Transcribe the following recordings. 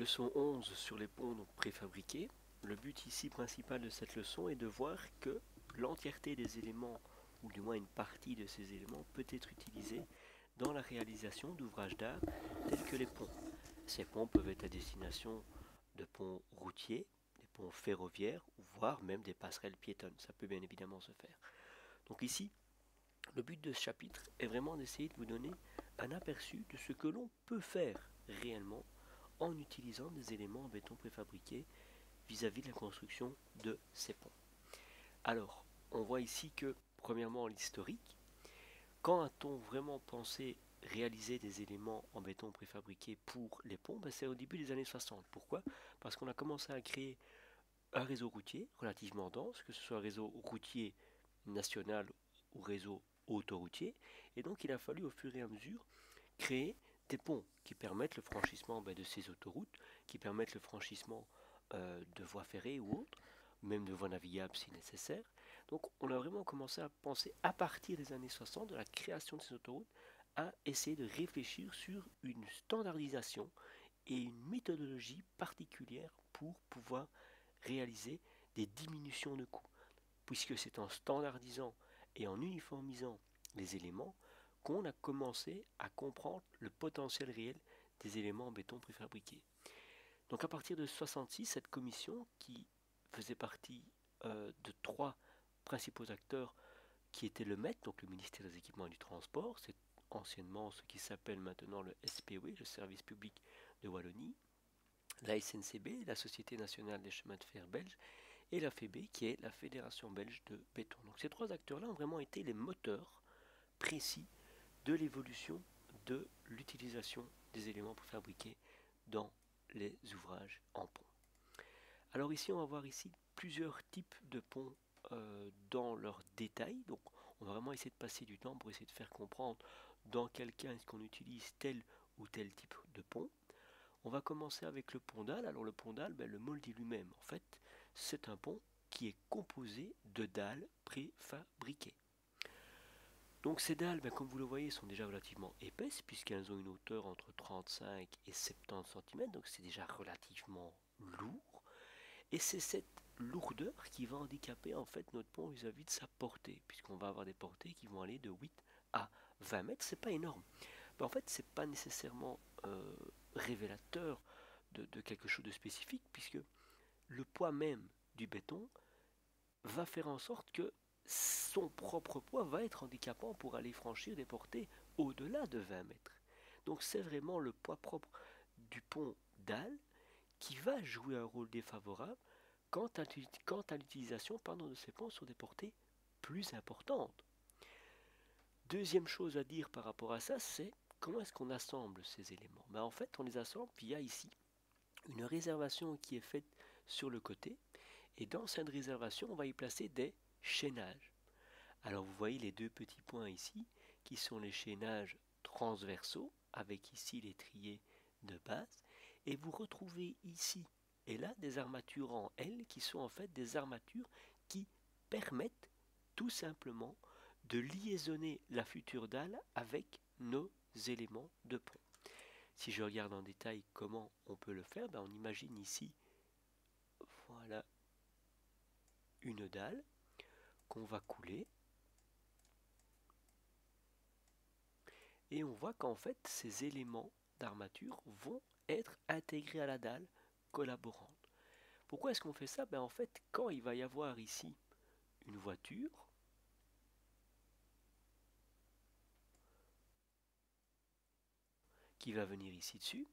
Leçon 11 sur les ponts donc préfabriqués. Le but ici principal de cette leçon est de voir que l'entièreté des éléments, ou du moins une partie de ces éléments, peut être utilisée dans la réalisation d'ouvrages d'art tels que les ponts. Ces ponts peuvent être à destination de ponts routiers, des ponts ferroviaires, voire même des passerelles piétonnes. Ça peut bien évidemment se faire. Donc ici, le but de ce chapitre est vraiment d'essayer de vous donner un aperçu de ce que l'on peut faire réellement en utilisant des éléments en béton préfabriqués vis-à-vis de la construction de ces ponts. Alors, on voit ici que, premièrement, l'historique. Quand a-t-on vraiment pensé réaliser des éléments en béton préfabriqués pour les ponts? C'est au début des années 60. Pourquoi? Parce qu'on a commencé à créer un réseau routier relativement dense, que ce soit un réseau routier national ou réseau autoroutier, et donc il a fallu au fur et à mesure créer des ponts qui permettent le franchissement de ces autoroutes, qui permettent le franchissement de voies ferrées ou autres, même de voies navigables si nécessaire. Donc on a vraiment commencé à penser à partir des années 60, de la création de ces autoroutes, à essayer de réfléchir sur une standardisation et une méthodologie particulière pour pouvoir réaliser des diminutions de coûts, puisque c'est en standardisant et en uniformisant les éléments qu'on a commencé à comprendre le potentiel réel des éléments en béton préfabriqués. Donc à partir de 66, cette commission, qui faisait partie de trois principaux acteurs, qui étaient le MET, donc le ministère des Équipements et du Transport, c'est anciennement ce qui s'appelle maintenant le SPW, le Service Public de Wallonie, la SNCB, la Société Nationale des Chemins de Fer belge, et la FEB, qui est la Fédération Belge de Béton. Donc ces trois acteurs-là ont vraiment été les moteurs précis de l'évolution de l'utilisation des éléments préfabriqués dans les ouvrages en pont. Alors ici, on va voir ici plusieurs types de ponts dans leurs détails. Donc on va vraiment essayer de passer du temps pour essayer de faire comprendre dans quel cas est-ce qu'on utilise tel ou tel type de pont. On va commencer avec le pont dalle. Alors le pont dalle, le mot le dit lui-même. En fait, c'est un pont qui est composé de dalles préfabriquées. Donc ces dalles, comme vous le voyez, sont déjà relativement épaisses puisqu'elles ont une hauteur entre 35 et 70 cm, donc c'est déjà relativement lourd. Et c'est cette lourdeur qui va handicaper en fait notre pont vis-à-vis de sa portée, puisqu'on va avoir des portées qui vont aller de 8 à 20 mètres, c'est pas énorme. Mais en fait, c'est pas nécessairement révélateur de quelque chose de spécifique, puisque le poids même du béton va faire en sorte que son propre poids va être handicapant pour aller franchir des portées au-delà de 20 mètres. Donc c'est vraiment le poids propre du pont dalle qui va jouer un rôle défavorable quant à l'utilisation de ces ponts sur des portées plus importantes. Deuxième chose à dire par rapport à ça, c'est comment est-ce qu'on assemble ces éléments? En fait, on les assemble via ici une réservation qui est faite sur le côté, et dans cette réservation, on va y placer des chaînages. Alors vous voyez les deux petits points ici, qui sont les chaînages transversaux, avec ici les triers de base, et vous retrouvez ici et là des armatures en L, qui sont en fait des armatures qui permettent tout simplement de liaisonner la future dalle avec nos éléments de pont. Si je regarde en détail comment on peut le faire, on imagine ici, voilà, une dalle qu'on va couler. Et on voit qu'en fait, ces éléments d'armature vont être intégrés à la dalle collaborante. Pourquoi est-ce qu'on fait ça? En fait, quand il va y avoir ici une voiture, qui va venir ici dessus,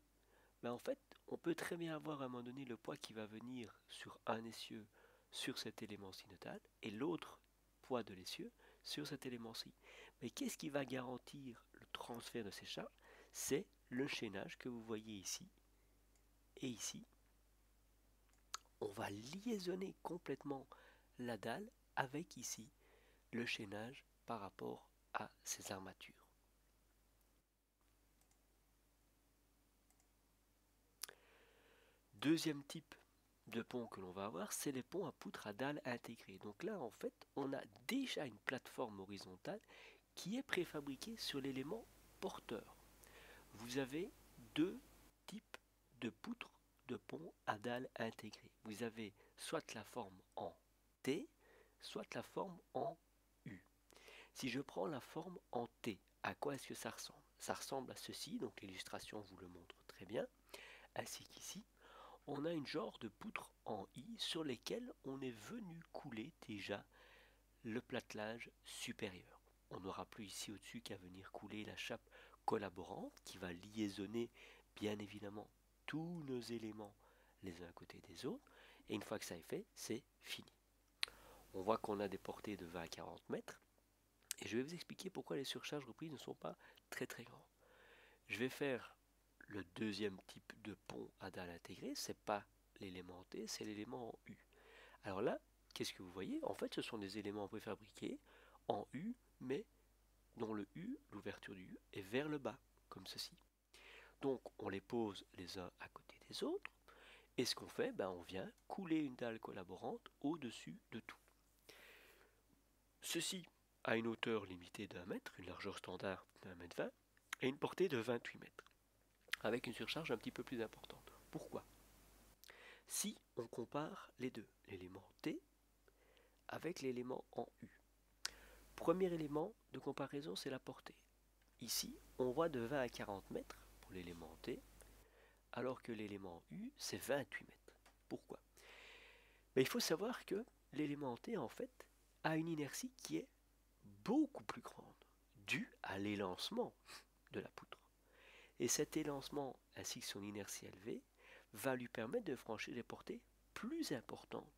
en fait, on peut très bien avoir à un moment donné le poids qui va venir sur un essieu sur cet élément-ci de dalle et l'autre poids de l'essieu sur cet élément-ci. Mais qu'est-ce qui va garantir le transfert de ces charges? C'est le chaînage que vous voyez ici et ici. On va liaisonner complètement la dalle avec ici le chaînage par rapport à ces armatures. Deuxième type de pont que l'on va avoir, c'est les ponts à poutres à dalle intégrées. Donc là, en fait, on a déjà une plateforme horizontale qui est préfabriquée sur l'élément porteur. Vous avez deux types de poutres à dalle intégrée. Vous avez soit la forme en T, soit la forme en U. Si je prends la forme en T, à quoi est-ce que ça ressemble? Ça ressemble à ceci, donc l'illustration vous le montre très bien, ainsi qu'ici, on a une genre de poutre en I sur lesquelles on est venu couler déjà le platelage supérieur. On n'aura plus ici au-dessus qu'à venir couler la chape collaborante qui va liaisonner bien évidemment tous nos éléments les uns à côté des autres. Et une fois que ça est fait, c'est fini. On voit qu'on a des portées de 20 à 40 mètres. Et je vais vous expliquer pourquoi les surcharges reprises ne sont pas très très grandes. Je vais faire le deuxième type de pont à dalle intégrée. C'est pas l'élément T, c'est l'élément en U. Alors là, qu'est-ce que vous voyez? En fait, ce sont des éléments préfabriqués en U, mais dont le U, l'ouverture du U, est vers le bas, comme ceci. Donc, on les pose les uns à côté des autres, et ce qu'on fait, on vient couler une dalle collaborante au-dessus de tout. Ceci a une hauteur limitée d'1 mètre, une largeur standard d'1 mètre 20, et une portée de 28 mètres, avec une surcharge un petit peu plus importante. Pourquoi? Si on compare les deux, l'élément T avec l'élément en U. Premier élément de comparaison, c'est la portée. Ici, on voit de 20 à 40 mètres pour l'élément T, alors que l'élément U, c'est 28 mètres. Pourquoi? Il faut savoir que l'élément T, en fait, a une inertie qui est beaucoup plus grande, due à l'élancement de la poutre. Et cet élancement, ainsi que son inertie élevée, va lui permettre de franchir des portées plus importantes.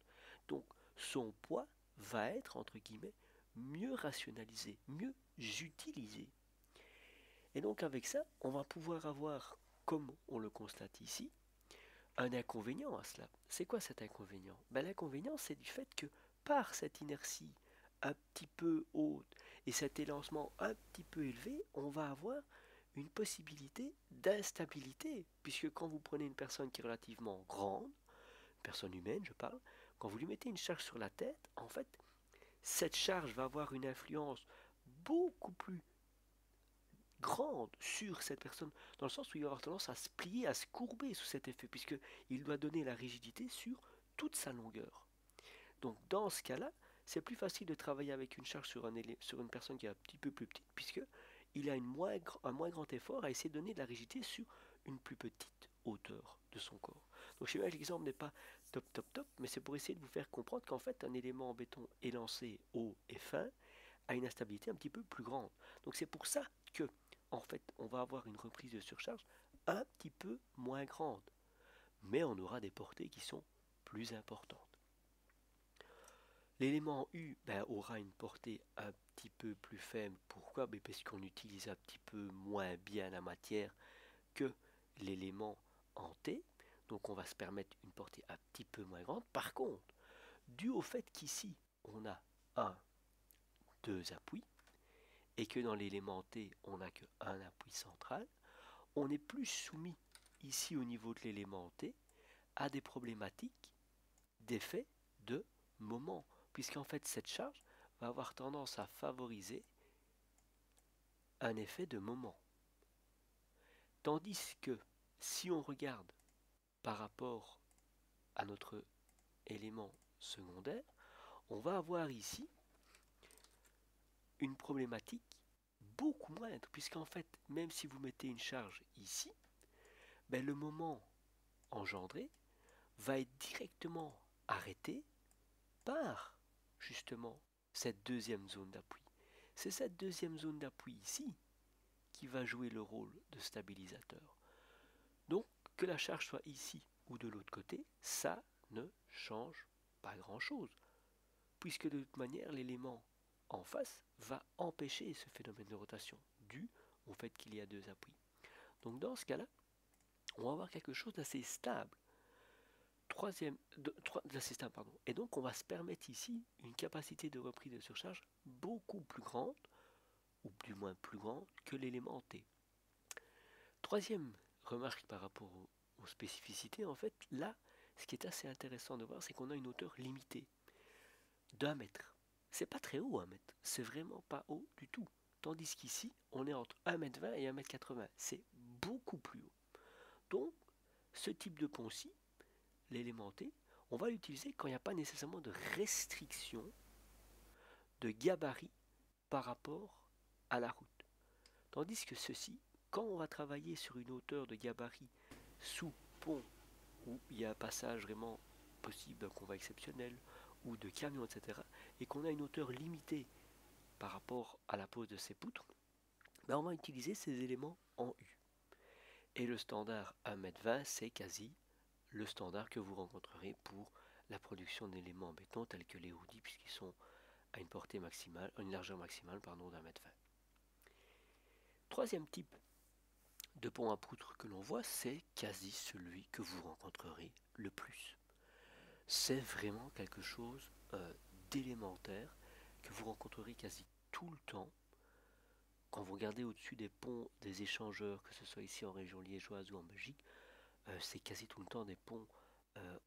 Donc, son poids va être, entre guillemets, mieux rationalisé, mieux utilisé. Et donc avec ça, on va pouvoir avoir, comme on le constate ici, un inconvénient à cela. C'est quoi cet inconvénient? L'inconvénient, c'est du fait que par cette inertie un petit peu haute et cet élancement un petit peu élevé, on va avoir une possibilité d'instabilité. Puisque quand vous prenez une personne qui est relativement grande, une personne humaine, je parle, quand vous lui mettez une charge sur la tête, en fait, cette charge va avoir une influence beaucoup plus grande sur cette personne, dans le sens où il va avoir tendance à se plier, à se courber sous cet effet, puisqu'il doit donner la rigidité sur toute sa longueur. Donc dans ce cas-là, c'est plus facile de travailler avec une charge sur une personne qui est un petit peu plus petite, puisqu'il a un moins grand effort à essayer de donner de la rigidité sur une plus petite hauteur de son corps. Donc je sais bien que l'exemple n'est pas top, mais c'est pour essayer de vous faire comprendre qu'en fait un élément en béton élancé haut et fin a une instabilité un petit peu plus grande. Donc c'est pour ça que en fait on va avoir une reprise de surcharge un petit peu moins grande, mais on aura des portées qui sont plus importantes. L'élément U aura une portée un petit peu plus faible. Pourquoi? Parce qu'on utilise un petit peu moins bien la matière que l'élément en T. Donc on va se permettre une portée un petit peu moins grande. Par contre, dû au fait qu'ici on a deux appuis, et que dans l'élément T on n'a qu'un appui central, on est plus soumis ici au niveau de l'élément T à des problématiques d'effet de moment, puisqu'en fait cette charge va avoir tendance à favoriser un effet de moment. Tandis que si on regarde par rapport à notre élément secondaire, on va avoir ici une problématique beaucoup moindre, puisqu'en fait, même si vous mettez une charge ici, le moment engendré va être directement arrêté par justement cette deuxième zone d'appui. C'est cette deuxième zone d'appui ici qui va jouer le rôle de stabilisateur. Donc que la charge soit ici ou de l'autre côté, ça ne change pas grand-chose, puisque de toute manière l'élément en face va empêcher ce phénomène de rotation dû au fait qu'il y a deux appuis. Donc dans ce cas-là, on va avoir quelque chose d'assez stable. Et donc on va se permettre ici une capacité de reprise de surcharge beaucoup plus grande, ou du moins plus grande, que l'élément T. Troisième remarque par rapport aux spécificités, en fait, là, ce qui est assez intéressant de voir, c'est qu'on a une hauteur limitée d'1 mètre. C'est pas très haut 1 mètre, c'est vraiment pas haut du tout. Tandis qu'ici, on est entre 1m20 et 1m80. C'est beaucoup plus haut. Donc, ce type de pont-ci, l'élément T, on va l'utiliser quand il n'y a pas nécessairement de restriction de gabarit par rapport à la route. Tandis que ceci, quand on va travailler sur une hauteur de gabarit sous pont, où il y a un passage vraiment possible d'un convoi exceptionnel, ou de camion, etc., et qu'on a une hauteur limitée par rapport à la pose de ces poutres, ben on va utiliser ces éléments en U. Et le standard 1,20 m, c'est quasi le standard que vous rencontrerez pour la production d'éléments en béton tels que les houdis, puisqu'ils sont à une portée maximale, une largeur maximale d'1,20 m. Troisième type de pont à poutres que l'on voit, c'est quasi celui que vous rencontrerez le plus. C'est vraiment quelque chose d'élémentaire que vous rencontrerez quasi tout le temps. Quand vous regardez au-dessus des ponts des échangeurs, que ce soit ici en région liégeoise ou en Belgique, c'est quasi tout le temps des ponts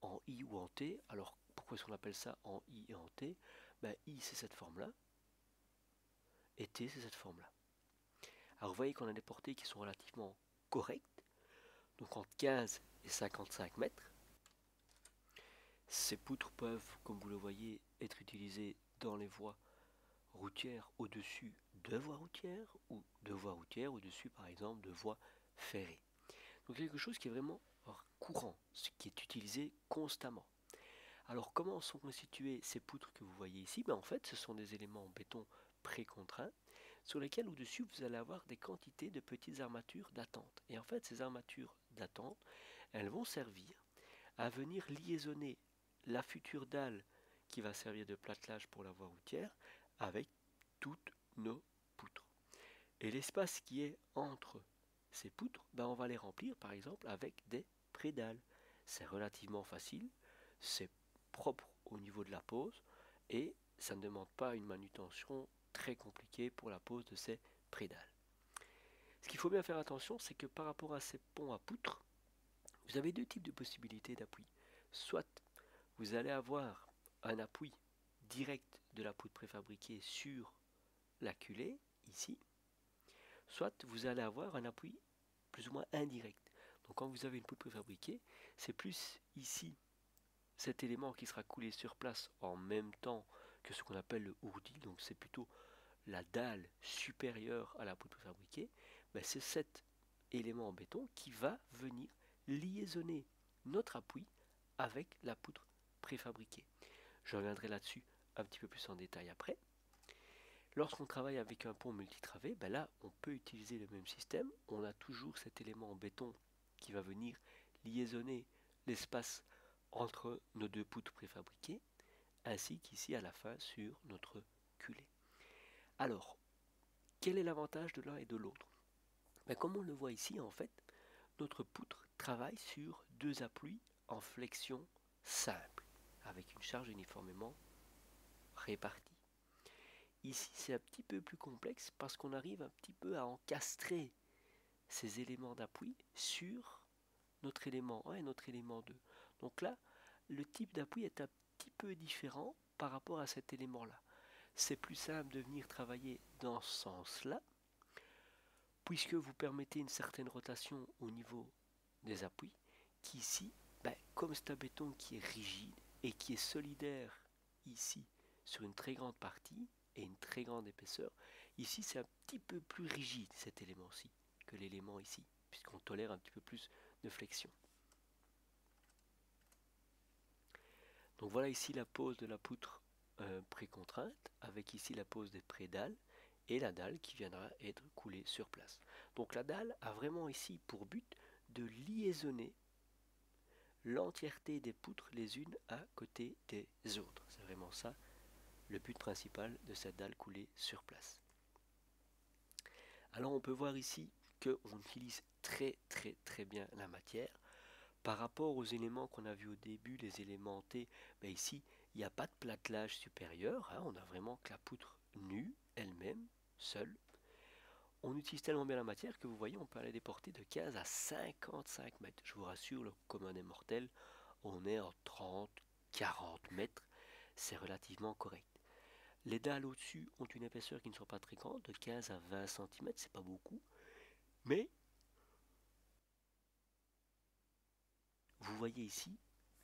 en I ou en T. Alors pourquoi est-ce qu'on appelle ça en I et en T? Ben, I c'est cette forme-là, et T c'est cette forme-là. Alors vous voyez qu'on a des portées qui sont relativement correctes, donc entre 15 et 55 mètres. Ces poutres peuvent, comme vous le voyez, être utilisées dans les voies routières au-dessus de voies routières ou de voies routières au-dessus par exemple de voies ferrées. Donc quelque chose qui est vraiment courant, ce qui est utilisé constamment. Alors comment sont constituées ces poutres que vous voyez ici? En fait ce sont des éléments en béton précontraints sur lesquels au-dessus vous allez avoir des quantités de petites armatures d'attente. Et en fait ces armatures d'attente, elles vont servir à venir liaisonner la future dalle qui va servir de platelage pour la voie routière avec toutes nos poutres. Et l'espace qui est entre ces poutres, on va les remplir par exemple avec des prédales. C'est relativement facile, c'est propre au niveau de la pose et ça ne demande pas une manutention très compliquée pour la pose de ces prédales. Ce qu'il faut bien faire attention, c'est que par rapport à ces ponts à poutres, vous avez deux types de possibilités d'appui. Soit vous allez avoir un appui direct de la poutre préfabriquée sur la culée, ici, soit vous allez avoir un appui plus ou moins indirect. Donc quand vous avez une poutre préfabriquée, c'est plus ici cet élément qui sera coulé sur place en même temps que ce qu'on appelle le ourdi, donc c'est plutôt la dalle supérieure à la poutre préfabriquée, c'est cet élément en béton qui va venir liaisonner notre appui avec la poutre préfabriquée. Je reviendrai là-dessus un petit peu plus en détail après. Lorsqu'on travaille avec un pont multitravé, là on peut utiliser le même système. On a toujours cet élément en béton qui va venir liaisonner l'espace entre nos deux poutres préfabriquées, ainsi qu'ici à la fin sur notre culée. Alors, quel est l'avantage de l'un et de l'autre? Comme on le voit ici, en fait, notre poutre travaille sur deux appuis en flexion simple, avec une charge uniformément répartie. Ici, c'est un petit peu plus complexe parce qu'on arrive un petit peu à encastrer ces éléments d'appui sur notre élément 1 et notre élément 2. Donc là, le type d'appui est un petit peu différent par rapport à cet élément-là. C'est plus simple de venir travailler dans ce sens-là, puisque vous permettez une certaine rotation au niveau des appuis, qui ici, comme c'est un béton qui est rigide et qui est solidaire ici sur une très grande partie et une très grande épaisseur, ici c'est un petit peu plus rigide cet élément-ci que l'élément ici, puisqu'on tolère un petit peu plus de flexion. Donc voilà ici la pose de la poutre précontrainte, avec ici la pose des prédales et la dalle qui viendra être coulée sur place. Donc la dalle a vraiment ici pour but de liaisonner l'entièreté des poutres les unes à côté des autres. C'est vraiment ça le but principal de cette dalle coulée sur place. Alors on peut voir ici qu'on utilise très bien la matière. Par rapport aux éléments qu'on a vus au début, les éléments T, ici il n'y a pas de platelage supérieur, on a vraiment que la poutre nue, elle-même, seule. On utilise tellement bien la matière que vous voyez, on peut aller des portées de 15 à 55 mètres. Je vous rassure, le commun des mortels, on est en 30, 40 mètres, c'est relativement correct. Les dalles au-dessus ont une épaisseur qui ne soit pas très grande, de 15 à 20 cm, c'est pas beaucoup, mais vous voyez ici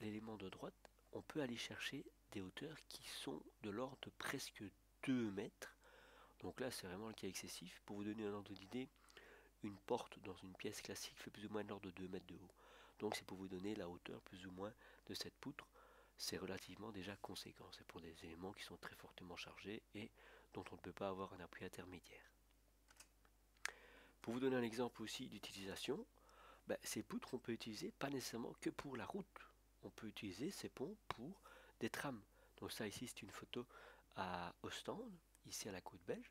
l'élément de droite, on peut aller chercher des hauteurs qui sont de l'ordre de presque 2 mètres. Donc là, c'est vraiment le cas excessif. Pour vous donner un ordre d'idée, une porte dans une pièce classique fait plus ou moins de l'ordre de 2 mètres de haut. Donc c'est pour vous donner la hauteur plus ou moins de cette poutre. C'est relativement déjà conséquent. C'est pour des éléments qui sont très fortement chargés et dont on ne peut pas avoir un appui intermédiaire. Pour vous donner un exemple aussi d'utilisation, ces poutres on peut utiliser pas nécessairement que pour la route. On peut utiliser ces ponts pour des trams. Donc ça ici c'est une photo à Ostende, ici à la côte belge,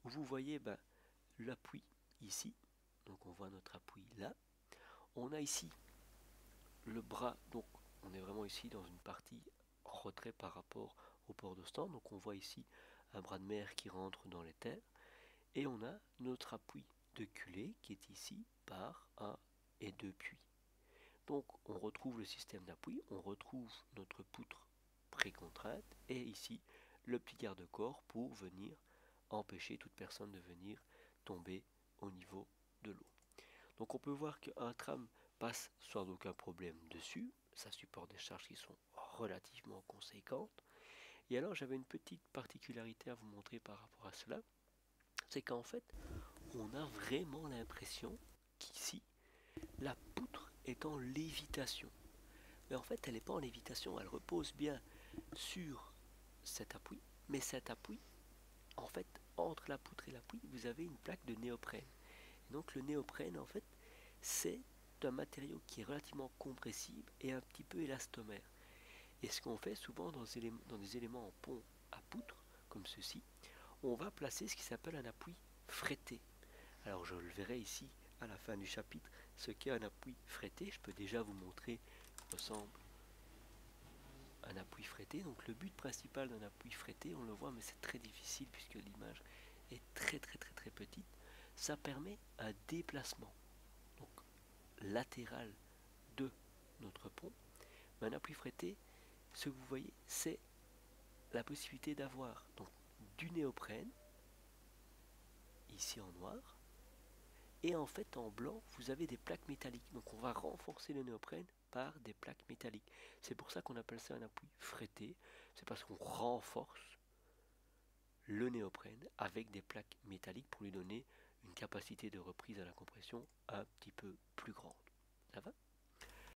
où vous voyez l'appui ici. Donc on voit notre appui là. On a ici le bras, donc on est vraiment ici dans une partie en retrait par rapport au port d'Ostende. Donc on voit ici un bras de mer qui rentre dans les terres. Et on a notre appui de culée qui est ici par un et deux puits. Donc on retrouve le système d'appui, on retrouve notre poutre précontrainte et ici le petit garde-corps pour venir empêcher toute personne de venir tomber au niveau de l'eau. Donc on peut voir qu'un tram passe sans aucun problème dessus, ça supporte des charges qui sont relativement conséquentes. Et alors j'avais une petite particularité à vous montrer par rapport à cela, c'est qu'en fait on a vraiment l'impression qu'ici la poutre est en lévitation. Mais en fait elle n'est pas en lévitation, elle repose bien sur cet appui, mais cet appui, en fait, entre la poutre et l'appui, vous avez une plaque de néoprène. Et donc le néoprène, en fait, c'est un matériau qui est relativement compressible et un petit peu élastomère. Et ce qu'on fait souvent dans des éléments en pont à poutre, comme ceci, on va placer ce qui s'appelle un appui fretté. Alors je le verrai ici à la fin du chapitre, ce qu'est un appui fretté. Je peux déjà vous montrer ressemble un appui fretté. Donc le but principal d'un appui fretté, on le voit, mais c'est très difficile puisque l'image est très petite. Ça permet un déplacement donc latéral de notre pont. Mais un appui fretté, ce que vous voyez, c'est la possibilité d'avoir donc du néoprène ici en noir. Et en fait en blanc, vous avez des plaques métalliques. Donc on va renforcer le néoprène par des plaques métalliques. C'est pour ça qu'on appelle ça un appui fretté. C'est parce qu'on renforce le néoprène avec des plaques métalliques pour lui donner une capacité de reprise à la compression un petit peu plus grande. Ça va ?